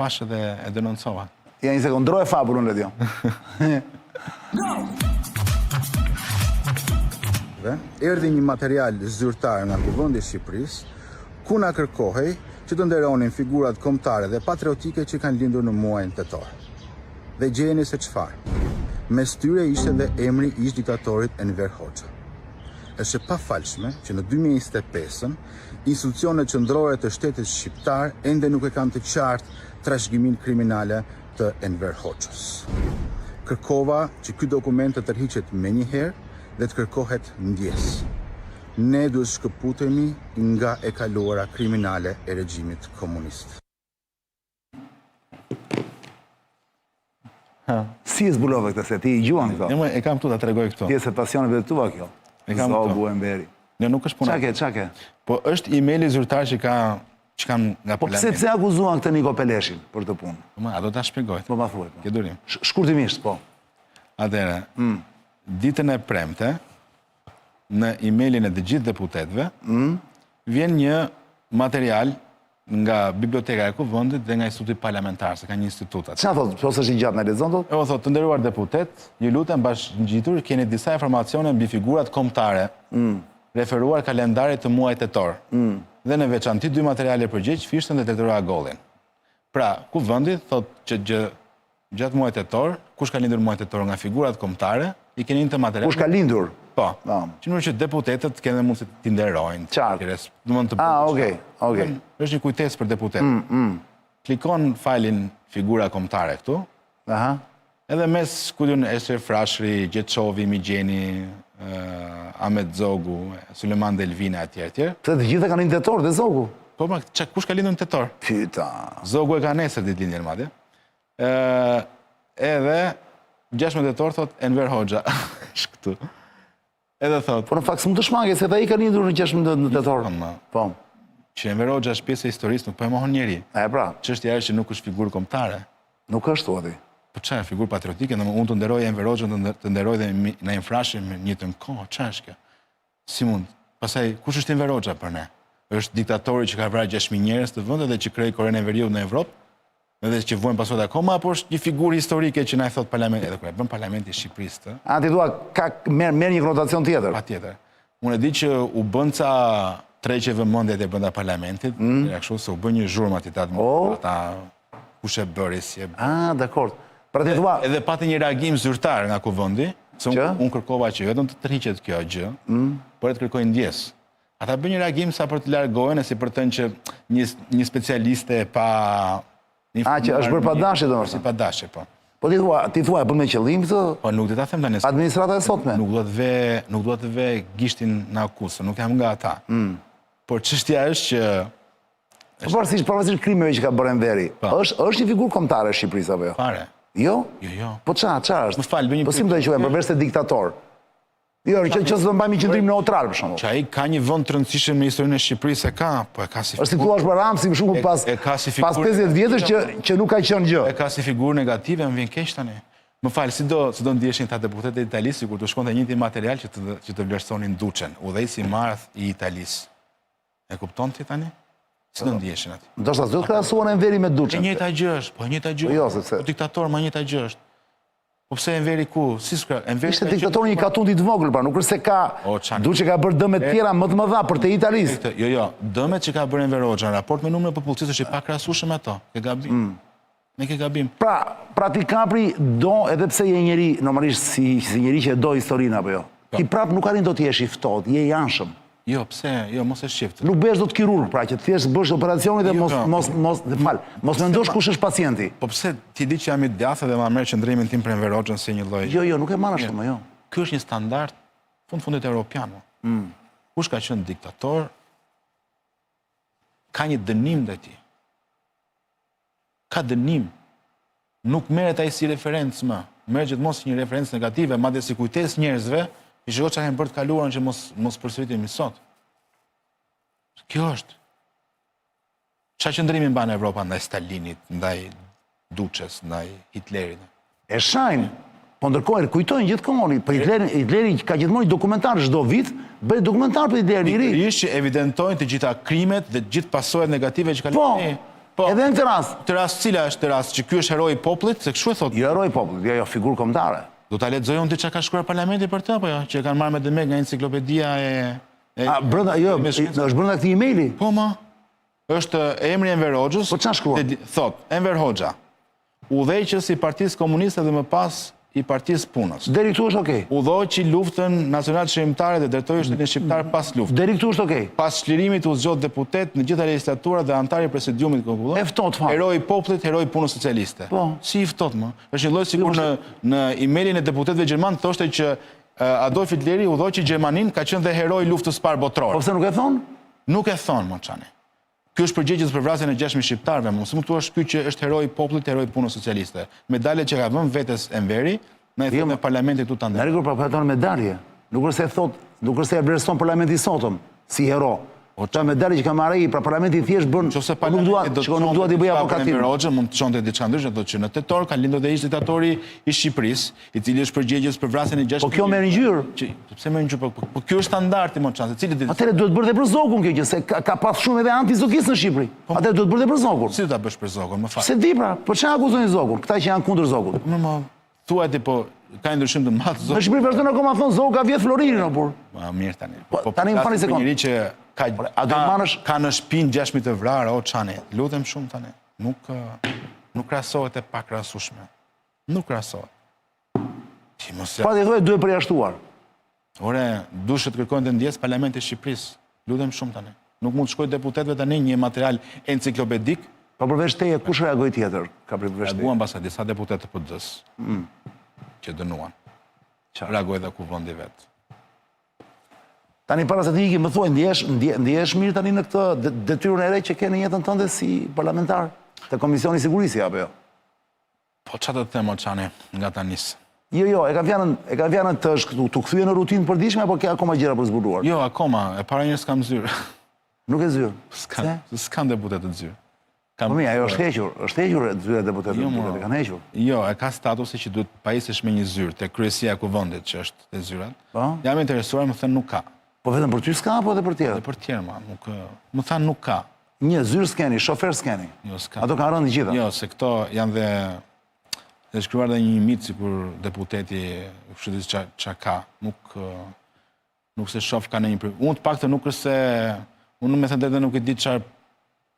Pashë dhe e denoncova. Ja një sekund, ndroj e fabur unë Ledion. Erdhi një material zyrtar nga Kuvendi i Shqipërisë, ku na kërkohej që të nderonin figurat kombëtare dhe patriotike që kanë lindur në muajin tetor. Dhe gjeni se çfarë. Mes tyre ishte dhe emri i ish-diktatorit Enver Hoxha. Është e pafalshme që në 2025-ën institucionet qendrore të shtetit shqiptar ende nuk e kanë të qartë trashëgiminë kriminale të Enver Hoxhës. Kërkova që ky dokument të tërhiqet menjëherë dhe të kërkohet ndjes. Ne duhet shkëputemi nga e kaluara kriminale e regjimit komunist. Si e zbulove këtë se ti i gjuan këto? E kam këtu ta tregoj këtu. Ti e se pasioneve të tua kjo? E kam këtu. Zogu Enveri. Ne nuk është puna. Çake? Po është emaili zyrtar që kam nga Po pse akuzuan këtë Niko Peleshin për të punë? A do ta shpjegoj. Po ma thuaj. Ke durim. Shkurtimisht, po. Atëherë, ditën e premte, në emailin e të gjithë deputetëve, vjen një material nga Biblioteka e Kuvendit dhe nga Instituti Parlamentar, se ka një institut atë. Çfarë thotë? Po s'është i gjatë në lexon thotë? Thotë, të nderuar deputet, ju lutem bashkëngjitur keni disa informacione mbi figurat kombëtare, referuar kalendarit të muajit tetor. Dhe në veçanti dy materiale përgjegjës, Fishtën dhe Tetora Agollin. Pra, Kuvendi thotë që gjatë muajit tetor, kush ka lindur muajit tetor nga figurat kombëtare, i keni një të materiale. Kush ka lindur? Po. Që nuk që deputetët kene mundësi të nderojnë. Qartë. Okej. Është një kujtesë për deputetët. Klikon failin figura kombëtare këtu. Edhe mes kujtun Esher Frashri, Gjetçovi, Migjeni, Ahmet Zogu, Suleman Delvina etj. Të gjitha kanë një tetor dhe Zogu. Po, kush ka lindur në tetor? Pyta. Zogu e ka nesër ditëlindjen madje. Edhe 16 tetor thot Enver Hoxha. Shkëtu. Edhe thot. Po në fakt s'më të shmange, se ta i ka lindur në 16 tetor. Po. Që Enver Hoxha është pjesë e historisë, nuk po e mohon njeri. Pra. Çështja është që nuk është figurë kombëtare. Nuk është thuati. Po çfarë figurë patriotike, unë të nderoj Enver Hoxhën, të nderoj dhe na infrashim në një të kohë, çfarë është kjo? Si mund? Pastaj kush është Enver Hoxha për ne? Është diktatori që ka vrarë 6.000 njerëz të vendet dhe që krijoi Korenë e Veriut në Evropë? Edhe që vojnë pasot akoma, apo është një figurë historike që na e thot parlamenti, edhe kur e bën parlamenti i Shqipërisë të. Ti thua ka merr një konotacion tjetër. Patjetër. Unë e di që u bën ca treqe vëmendje brenda parlamentit, kështu se u bën një zhurmë aty ata kush e bëri si e. Dakor. Pra ti thua edhe pati një reagim zyrtar nga Kuvendi, se unë kërkova që vetëm të tërhiqet kjo gjë, por të kërkoj ndjes. Ata bën një reagim sa për të largohen, si për të thënë që një specialiste pa që është bërë pa dashje domosdoshmë. Si pa dashje, po. Po ti thua e bën me qëllim këtë? Po nuk do ta them tani. Administrata e sotme. Nuk do të ve gishtin në akuzë, nuk jam nga ata. Por çështja është që pavarësisht krimeve që ka bërë Enveri, është një figurë kombëtare e Shqipërisë apo jo? Fare. Jo? Jo. Po çfarë është? Më fal, bëj një. Po si më do të quajmë përveç se diktator? Jo, që s'do të mbajmë qendrim në Otral për shembull. Që ai ka një vend të rëndësishëm në historinë e Shqipërisë, po e ka si. Është si thua për Ramsi, për shembull pas 50 vjetësh që nuk ka qenë gjë. E ka si figurë negative, më vjen keq tani. Më fal, si do ndjeshin ta deputetët e Italisë kur të shkonte një material që të vlerësonin Duçen, udhëheqësi i Marth i Italisë. E kupton ti tani? Si do ndjeshin aty? Ndoshta s'do të krahasuan Enveri me Duçen. E njëjta gjë është, po e njëjta gjë. Jo, sepse diktator më njëjta gjë është. Po pse Enveri ku? Si s'ka? Enveri ishte diktatori një katundit të vogël, pra nuk është se ka Duçi ka bërë dëme të tjera më të mëdha për te Italisë. Jo, dëmet që ka bërë Enver Hoxha në raport me numrin e popullsisë është i pakrahasueshëm ato. Ke gabim. Ne ke gabim. Pra ti Kapri do edhe pse je njeri normalisht si njeri që do historinë apo jo. Ti prap nuk arrin do të jesh i ftohtë, je i anshëm. Jo, pse? Jo, mos e shqift. Nuk bësh dot kirurg, pra që thjesht bësh operacionin dhe mos mendosh kush është pacienti. Po pse ti di që jam i djathtë dhe ma merr qendrimin tim për Enver Hoxhën si një lloj. Jo, nuk e marr ashtu më, jo. Ky është një standard fundit europian. Kush ka qenë diktator ka një dënim ndaj tij. Ka dënim. Nuk merret ai si referencë më. Merret gjithmonë si një referencë negative, madje si kujtesë njerëzve. I shiko që kanë bërë të kaluarën që mos përsëritemi sot. Kjo është. Qa qëndrimi mban Evropa ndaj Stalinit, ndaj Duçes, ndaj Hitlerit? E shajnë. Po ndërkohë kujtojnë gjithkohë. Për Hitleri ka gjithmonë një dokumentar çdo vit, bëj dokumentar për Hitlerin i ri. Pikërisht që evidentojnë të gjitha krimet dhe të gjithë pasojat negative që ka lënë. Edhe në këtë rast. Këtë rast cila është këtë rast që ky është heroi i popullit, se kështu e thotë. Jo heroi i popullit, jo figurë kombëtare. Do ta lexojë unë çka ka shkruar parlamenti për të apo jo, që e kanë marrë me dëmek nga enciklopedia Brenda, jo, është brenda këtij emaili. Po ma. Është emri Enver Hoxhës. Po çfarë shkruan? Thot, Enver Hoxha, udhëheqës i Partisë Komuniste dhe më pas i Partisë Punës. Deri këtu është okay. Udhëhoqi luftën nacionale shqiptare dhe drejtori shtetin shqiptar pas luftës. Deri këtu është okay. Pas çlirimit u zgjodh deputet në gjitha legislaturat dhe antar i presidiumit kombëtar. E ftohtë fare. Heroi i popullit, heroi i punës socialiste. Po. Si i ftohtë më? Është një lloj sikur në emailin e deputetëve gjerman thoshte që Adolf Hitleri udhëhoqi Gjermanin, ka qenë dhe heroi i luftës së parë botërore. Po pse nuk e thon? Nuk e thon, Moçani. Ky është përgjegjës për vrasjen e 6.000 shqiptarëve, mos më thua ky që është heroi i popullit, heroi i punës socialiste. Medalet që ka vënë vetes Enveri, në e thonë parlamentit tu ta ndër. Në pra përton medalje. Nuk është se thot, nuk është se e vlerëson parlamenti sotëm si hero. Ta medalje që ka marrë ai, pra parlamenti thjesht bën. Nuk dua t'i bëj avokatim. Roxha mund të çonte diçka ndryshe, thotë që në tetor ka lindur dhe ish diktatori i Shqipërisë, i cili është përgjegjës për vrasjen e 6.000. Po kjo merr ngjyrë. Pse merr ngjyrë? Po ky është standardi, Moçan, se cili ditë. Atëherë duhet bërë dhe për Zogun kjo gjë, se ka pas shumë edhe antizogis në Shqipëri. Atëherë duhet bërë dhe për Zogun. Si do ta bësh për Zogun, më fal. Se di pra, po çfarë akuzojnë Zogun? Këta që janë kundër Zogut. Më thuaj ti po ka ndryshim të madh Zogu. Në Shqipëri vërtet akoma thon Zogu ka vjet Florinin apo? Ma mirë tani. Po tani më fani sekond. Njëri që ka në shtëpinë 6.000 të vrarë, o çani, lutem shumë tani. Nuk krahasohet e pakrahasueshme. Nuk krahasohet. Ti mos Pa ti thotë duhet përjashtuar. Ore, duhet të kërkojnë të ndjes Parlamenti i Shqipërisë. Lutem shumë tani. Nuk mund të shkojë deputetëve tani një material enciklopedik. Po përveç teje kush reagoi tjetër? Ka përveç teje. Reaguan mbasa disa deputetë të PD-s. Që dënuan. Reagoi dhe kuvendi vet. Tani para se të ikim, më thuaj, ndihesh mirë tani në këtë detyrën e re që ke në jetën tënde si parlamentar të Komisioni i Sigurisë apo jo? Po çfarë të them Moçani nga tani? Jo, e ka vjanën të kthye në rutinë përditshme apo ke akoma gjëra për zbuluar? Jo, akoma, e para njerëz kam zyrë. Nuk e zyrë. S'kan deputet të zyrë. Po mirë, ajo është hequr zyra e deputetëve, e kanë hequr. Jo, e ka statusi që duhet pajisësh me një zyrë te kryesia e kuvendit që është te zyrat. Po. Jam interesuar, më thënë nuk ka. Po vetëm për ty s'ka apo edhe për tjerë? Edhe për tjerë, më thanë nuk ka. Një zyrë s'keni, shofer s'keni. Jo, s'ka. Ato kanë rënë gjitha. Jo, se këto janë dhe shkruar dhe një mit sikur deputeti fshitis çka ka. Nuk se shoh ka në një. Unë të paktën nuk është se unë më thënë edhe nuk e di çfarë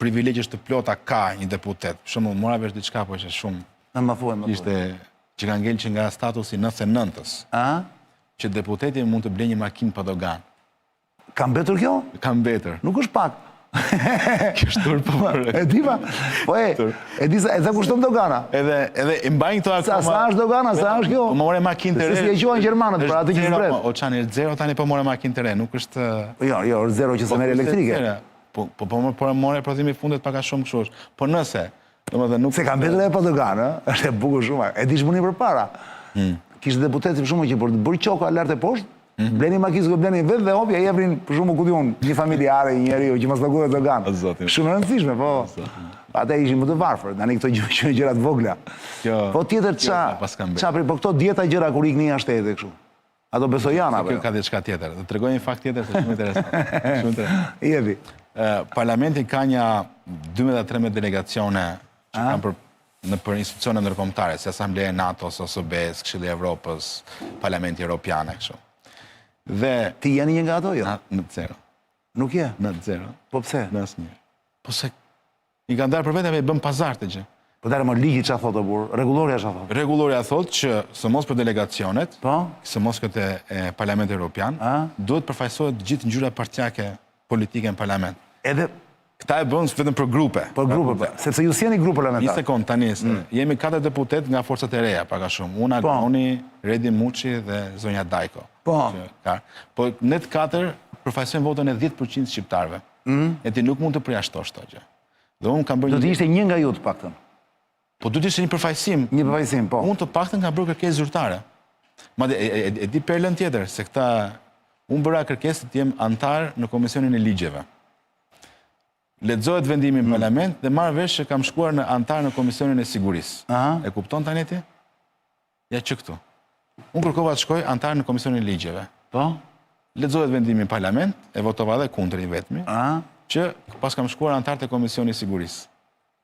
privilegjesh të plota ka një deputet. Për shembull, mora vesh diçka po ishte shumë. Më thuaj. Ishte që ka ngel që nga statusi 99-s. Që deputeti mund të blejë një makinë pa dogan. Ka mbetur kjo? Ka mbetur. Nuk është pak. Kjo është turp. E di pa. Po e di sa kushton dogana. Edhe i mbajnë këto akoma. Sa është dogana, sa është kjo? Po morë makinë të re. Se si e quajnë gjermanët për atë që zbret. O çani zero tani po morë makinë të re, nuk është. Jo, është zero që se merr elektrike. Po morë prodhimi fundet pak a shumë kështu është. Po nëse, domethënë nuk se ka mbetur edhe pa dogan, është e bukur shumë. E dish muni përpara. Kishte deputet për shkakun që për të bërë qoka lart e poshtë, bleni makinë, bleni vetë dhe hopja jepnin për shkakun ku diun, një familjare, një njeriu që mos paguhet dogan. Shumë e rëndësishme, po. Ata ishin më të varfër, tani këto gjëra të vogla. Po tjetër çfarë, po këto dieta gjëra kur ikni jashtë shtetit kështu. Ato besoj janë apo? Kjo ka diçka tjetër. Do t'rregoj një fakt tjetër se shumë interesant. Shumë interesant. Jepi. Parlamenti ka një 12-13 delegacione që kanë për institucione ndërkombëtare, si Asambleja e NATO-s, OSBE-s, Këshilli i Evropës, Parlamenti Evropian e kështu. Dhe ti je një nga ato jo? Në zero. Nuk je? Në zero. Po pse? Në asnjë. Po se i kanë dalë për vetë e bën pazar të gjë. Po dalë më ligji çfarë thotë burr? Rregulloria çfarë thotë? Rregulloria thotë që së mos për delegacionet, së mos këtë e Parlamentit Evropian, duhet përfaqësohet gjithë ngjyra partijake politike në parlament. Edhe këta e bën vetëm për grupe. Për grupe, sepse ju sjeni grup parlamentar. Një sekond tani, jemi 4 deputet nga forcat e reja, pak a shumë. Unë Albani, Redi Muçi dhe zonja Dajko. Po ne të 4 përfaqësojmë votën e 10% shqiptarëve. E ti nuk mund të përjashtosh këtë gjë. Dhe unë kam bërë do të ishte një nga ju të paktën. Po duhet ishte një përfaqësim. Një përfaqësim, po. Unë të paktën kam bërë kërkesë zyrtare. Madje e di perlën tjetër, se këta unë bëra kërkesë të jem antar në Komisionin e Ligjeve. Lexohet vendimi në parlament dhe marr vesh që kam shkuar në antar në Komisionin e Sigurisë. E kupton tani ti? Ja që këtu. Unë kërkova të shkoj antar në Komisionin e Ligjeve. Po. Lexohet vendimi në parlament, e votova dhe kundër i vetmi. Që pas kam shkuar antar te Komisioni i Sigurisë.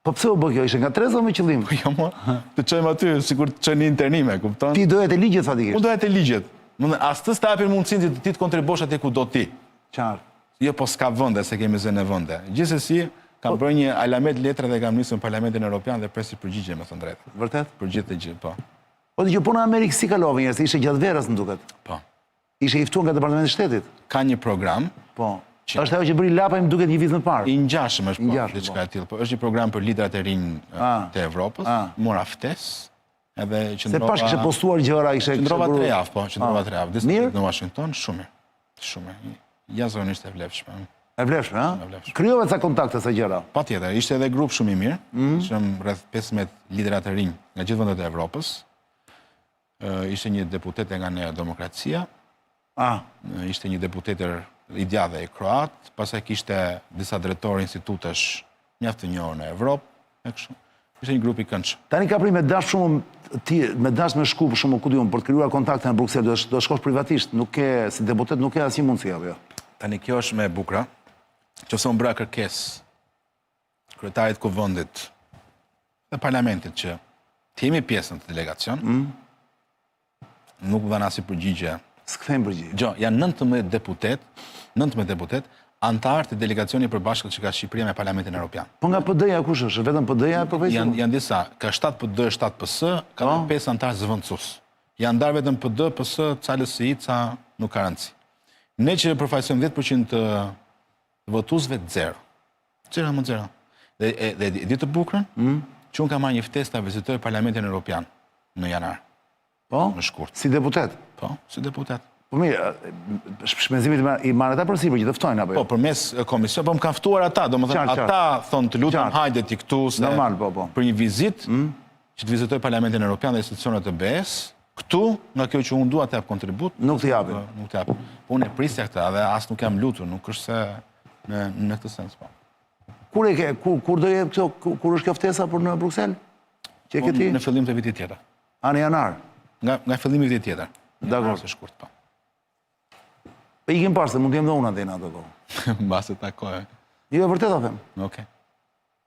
Po pse u bë kjo? Ishte nga treza me qëllim? Po jo mo, të çojmë aty sikur të çojnë internime, kupton? Ti doje të ligjet fatikisht. Unë doja të ligjet. As të stapin mundësinë ti të kontribosh atje ku do ti. Qartë. Jo, po s'ka vende, se kemi zënë vende. Gjithsesi, kam bërë një alamet letre dhe kam nisur në Parlamentin Evropian dhe presi përgjigje, me thënë drejtë. Vërtet? Përgjigje të gjithë, po. Po dëgjoj, po në Amerikë si kalove njerëz, ishte gjatë verës më duket. Po. Ishte i ftuar nga Departamenti i Shtetit. Ka një program. Po. Është ajo që bëri Lapa më duket një vit më parë. I ngjashëm është, po, diçka e tillë. Po është një program për liderat e rinj të Evropës. Mora ftesë, edhe Se pash kishte postuar gjëra, qëndrova 3 javë, po, qëndrova 3 javë. Mirë? Në Washington, shumë mirë. Shumë mirë. Jashtëzakonisht e vlefshme. E vlefshme, ha? E vlefshme. Krijove ca kontakte sa gjëra. Patjetër, ishte edhe grup shumë i mirë. Ishëm rreth 15 liderat e rinj nga gjithë vendet e Evropës. Ishte një deputete nga Nea Demokracia. Ishte një deputetër i djadhe i Kroat, pastaj kishte disa drejtorë institutesh mjaft të njohur në Evropë, e kështu. Ishte një grup i këndshëm. Tani Kapri me dash shumë me dash me shku për shumë ku diun për të krijuar kontakte në Bruksel, do shkosh privatisht, nuk ke si deputet nuk ke asnjë mundësi apo jo. Tani kjo është më e bukur. Qofse unë bëra kërkesë kryetarit kuvendit dhe parlamentit që të jemi pjesë në të delegacion, nuk më dhanë asnjë përgjigje. S'kthejmë përgjigje. Gjo, janë 19 deputet, antarë të delegacioni përbashkët që ka Shqipëria me Parlamentin Evropian. Po nga PD-ja kush është? Vetëm PD-ja apo vetë? Janë disa, ka 7 PD, 7 PS, ka 5 antarë zëvendësues. Janë ndarë vetëm PD, PS, ca LSI, ca nuk ka rëndësi. Ne që përfaqësojmë 10% të votuesve, 0. 0. Dhe di të bukurën, që unë kam marrë një ftesë ta vizitoj Parlamentin Evropian në janar. Po? Në shkurt. Si deputet? Po, si deputet. Po mirë, shpenzimit i marrë ata përsipër që të ftojnë apo jo? Po, përmes komision, po më kanë ftuar ata, domethënë ata thonë të lutem hajde ti këtu se për një vizitë që të vizitoj Parlamentin Evropian dhe institucionet e BE-s, këtu nga kjo që unë dua të jap kontribut, nuk të japin. Nuk të jap. Po unë e prisja këtë dhe as nuk jam lutur, nuk është se në këtë sens po. Kur do jetë këto, kur është kjo ftesa për në Bruksel? Që ke ti? Në fillim të vitit tjetër. Në janar. Nga fillimi i vitit tjetër. Dakor. Së shkurt, po. Po ikim parë se mund të jem dhe unë atë në ato kohë. Mbase takoj. Jo, e vërtet o them. Okej.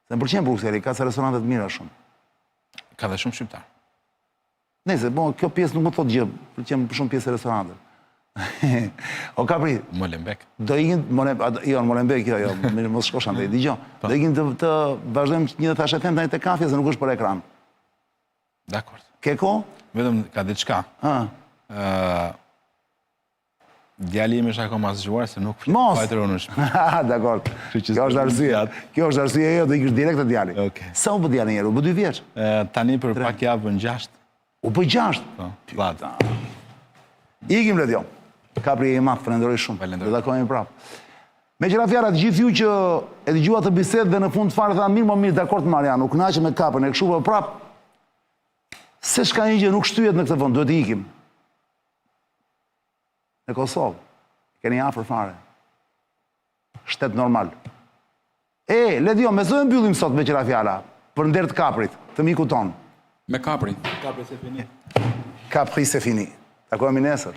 Se më pëlqen Brukseli, ka se restorante të mira shumë. Ka dhe shumë shqiptar. Nëse, bo, kjo pjesë nuk më thot gjë, pëlqen shumë pjesë e restorante. O Kapri, Molenbeek. do ikin, jo, në Molenbeek, jo, mos shkosh andaj, dëgjoj. Do ikin të vazhdojmë një thashë them tani te kafja se nuk është për ekran. Dakor. Ke kohë? Vetëm ka diçka. Djali im është akoma zgjuar se nuk fajtër unë është. Dakor. Kjo është arsye. Kjo është arsye jo, do ikësh direkt te djali. Sa u bë djali njerë? U bë 2 vjeç? Tani për pak javë bën 6. U bë 6? Po, vllatë. Ikim Ledjo. Kapri e madh, falenderoj shumë. Do takohemi prapë. Me qëra fjara, të gjithë ju që e dëgjua të bisedë dhe në fund fare tha mirë, dakord Marian, u kënaqem me Kapën, e kështu prapë. Se shka një gjë nuk shtyhet në këtë vend, duhet të ikim. Në Kosovë, keni afër fare. Shtet normal. Ledjo, me zë mbyllim sot me qëra fjala, për nder të Kaprit, të miku ton. Me Kaprin. Kapri se fini. Kapri se fini. Takohemi nesër.